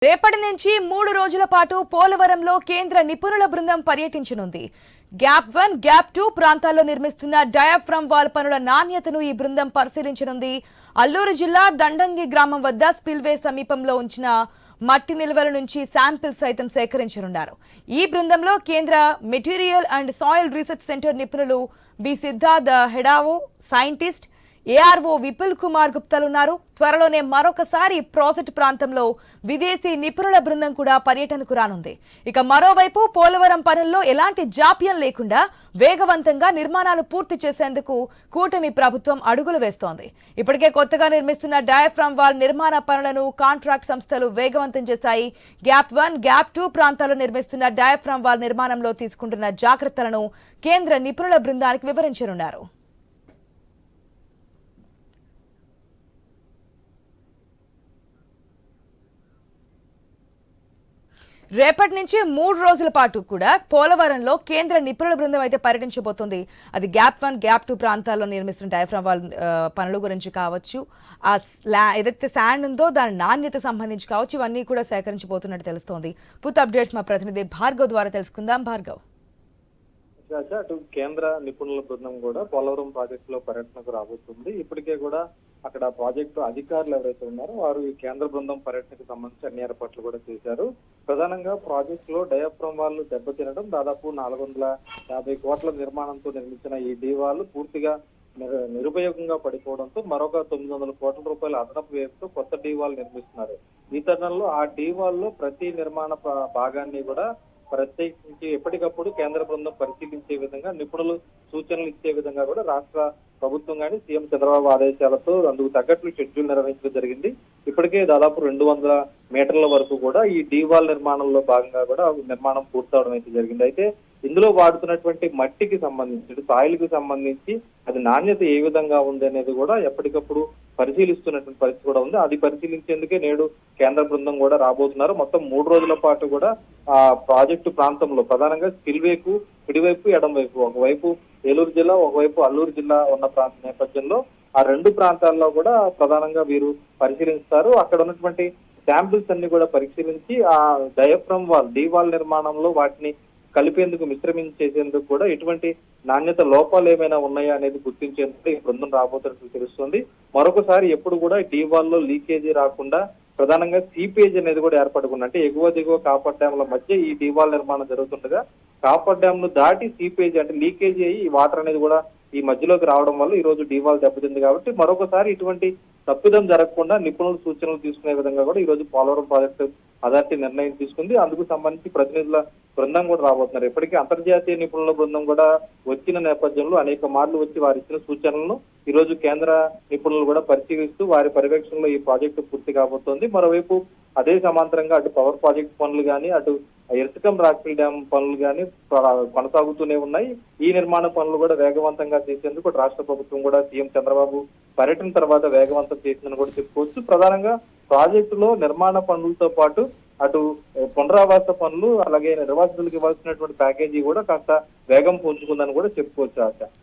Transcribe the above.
రేపటి నుంచి 3 రోజుల పాటు పోలవరంలో కేంద్ర నిపుణుల బృందం పర్యటించనుంది. గ్యాప్ 1, గ్యాప్ 2 ప్రాంతాల్లో నిర్మిస్తున్న డయాఫ్రమ్ వాల్ పనుల నాణ్యతను ఈ బృందం పరిశీలించనుంది. అల్లూరు జిల్లా దండంగి గ్రామం వద్ద స్పిల్వే సమీపంలో ఉంచిన మట్టి నిల్వల నుంచి శాంపిల్స్ సైతం సేకరించనున్నారు. ఈ బృందంలో కేంద్ర material and soil research centre నిపుణులు B Siddharth Hedao, scientist ARO Vipul Kumar గుప్తాలున్నారు. త్వరలోనే మరొకసారి ప్రాజెక్టు ప్రాంతంలో విదేశీ నిపుణుల బృందం కూడా పర్యటనకు రానుంది. ఇక మరోవైపు పోలవరం పనుల్లో ఎలాంటి జాప్యం లేకుండా వేగవంతంగా నిర్మాణాలు పూర్తి చేసేందుకు కూటమి ప్రభుత్వం అడుగులు వేస్తోంది. ఇప్పటికే కొత్తగా నిర్మిస్తున్న డయాఫ్రమ్ వాల్ నిర్మాణ పనులను కాంట్రాక్ట్ సంస్థలు వేగవంతం చేశాయి. గ్యాప్ 1, గ్యాప్ 2 ప్రాంతాల్లో నిర్మిస్తున్న డయాఫ్రమ్ వాల్ నిర్మాణంలో తీసుకుంటున్న జాగ్రత్తలను కేంద్ర నిపుణుల బృందానికి వివరించనున్నారు. రేపటి నుంచి 3 రోజుల పాటు కూడా పోలవరంలో కేంద్ర నిపుణుల బృందం అయితే పర్యటించబోతోంది. అది గ్యాప్ 1, గ్యాప్ 2 ప్రాంతాల్లో నిర్మిస్తున్న డయాఫ్రమ్ వాల్ పనుల గురించి కావచ్చు, ఆ ఏదైతే శాండ్ ఉందో దాని నాణ్యత సంబంధించి కావచ్చు, ఇవన్నీ కూడా సేకరించబోతున్నట్టు తెలుస్తోంది. పూర్తి అప్డేట్స్ మా ప్రతినిధి భార్గవ్ ద్వారా తెలుసుకుందాం. భార్గవ్, అటు కేంద్ర నిపుణుల బృందం కూడా పోలవరం ప్రాజెక్టులో పర్యటనకు రాబోతుంది. ఇప్పటికే కూడా అక్కడ ప్రాజెక్టు అధికారులు ఎవరైతే ఉన్నారో వారు ఈ కేంద్ర బృందం పర్యటనకు సంబంధించి అన్ని ఏర్పాట్లు కూడా చేశారు. ప్రధానంగా ప్రాజెక్టు లో డయాఫ్రమ్ వాల్ దెబ్బతినడం, దాదాపు 450 కోట్ల నిర్మాణంతో నిర్మించిన ఈ డీ వాల్ పూర్తిగా నిరుపయోగంగా పడిపోవడంతో మరొక 900 కోట్ల రూపాయల అదనపు వ్యయంతో కొత్త డీ వాల్ నిర్మిస్తున్నారు. ఈ తరుణంలో ఆ డీ వాల్ లో ప్రతి నిర్మాణ భాగాన్ని కూడా ప్రత్యేకించి ఎప్పటికప్పుడు కేంద్ర బృందం పరిశీలించే విధంగా నిపుణులు సూచనలు ఇచ్చే విధంగా కూడా రాష్ట్ర ప్రభుత్వం కానీ సీఎం చంద్రబాబు ఆదేశాలతో అందుకు తగ్గట్లు షెడ్యూల్ నిర్వహించడం జరిగింది. ఇప్పటికే దాదాపు 200 మీటర్ల వరకు కూడా ఈ డీ వాల్ నిర్మాణంలో భాగంగా కూడా నిర్మాణం పూర్తవడం అయితే జరిగింది. అయితే ఇందులో వాడుతున్నటువంటి మట్టికి సంబంధించి, సాయిల్ కి సంబంధించి అది నాణ్యత ఏ విధంగా ఉంది అనేది కూడా ఎప్పటికప్పుడు పరిశీలిస్తున్నటువంటి పరిస్థితి కూడా ఉంది. అది పరిశీలించేందుకే నేడు కేంద్ర బృందం కూడా రాబోతున్నారు. మొత్తం 3 రోజుల పాటు కూడా ఆ ప్రాజెక్టు ప్రాంతంలో ప్రధానంగా స్పిల్వేకు కుడివైపు, ఎడంవైపు, ఒకవైపు ఏలూరు జిల్లా, ఒకవైపు అల్లూరు జిల్లా ఉన్న ప్రాంత నేపథ్యంలో ఆ 2 ప్రాంతాల్లో కూడా ప్రధానంగా వీరు పరిశీలిస్తారు. అక్కడ ఉన్నటువంటి శాంపిల్స్ అన్ని కూడా పరిశీలించి ఆ డయాఫ్రమ్ వాల్, డీ వాల్ నిర్మాణంలో వాటిని కలిపేందుకు, మిశ్రమించేసేందుకు కూడా ఎటువంటి నాణ్యత లోపాలు ఏమైనా ఉన్నాయా అనేది గుర్తించేందుకు ఈ బృందం రాబోతున్నట్టు తెలుస్తుంది. మరొకసారి ఎప్పుడు కూడా డీ వాల్ లో లీకేజీ రాకుండా ప్రధానంగా సీపేజ్ అనేది కూడా ఏర్పడకుండా, అంటే ఎగువ దిగువ కాపర్ డ్యామ్ల మధ్య ఈ డీ వాల్ నిర్మాణం జరుగుతుండగా కాపర్ డ్యామ్ ను దాటి సీపేజ్ అంటే లీకేజీ అయ్యి ఈ వాటర్ అనేది కూడా ఈ మధ్యలోకి రావడం వల్ల ఈ రోజు డీ వాల్ దెబ్బతింది. కాబట్టి మరొకసారి ఇటువంటి తప్పిదం జరగకుండా నిపుణుల సూచనలు తీసుకునే విధంగా కూడా ఈ రోజు పోలవరం ప్రాజెక్టు అథారిటీ నిర్ణయం తీసుకుంది. అందుకు సంబంధించి ప్రతినిధుల బృందం కూడా రాబోతున్నారు. ఇప్పటికీ అంతర్జాతీయ నిపుణుల బృందం కూడా వచ్చిన నేపథ్యంలో అనేక మార్లు వచ్చి వారు ఇచ్చిన సూచనలను ఈ రోజు కేంద్ర నిపుణులు కూడా పరిశీలిస్తూ వారి పర్యవేక్షణలో ఈ ప్రాజెక్టు పూర్తి కాబోతోంది. మరోవైపు అదే సమాంతరంగా అటు పవర్ ప్రాజెక్ట్ పనులు కానీ, అటు ఎర్తకం రాక్ఫిల్ డ్యామ్ పనులు కానీ కొనసాగుతూనే ఉన్నాయి. ఈ నిర్మాణ పనులు కూడా వేగవంతంగా చేసేందుకు రాష్ట్ర ప్రభుత్వం కూడా సీఎం చంద్రబాబు పర్యటన తర్వాత వేగవంతం చేసిందని కూడా చెప్పుకోవచ్చు. ప్రధానంగా ప్రాజెక్టులో నిర్మాణ పనులతో పాటు అటు పునరావాస పనులు, అలాగే నిర్వాసితులకు ఇవ్వాల్సినటువంటి ప్యాకేజీ కూడా కాస్త వేగం పుంజుకుందని కూడా చెప్పుకోవచ్చు. ఆశ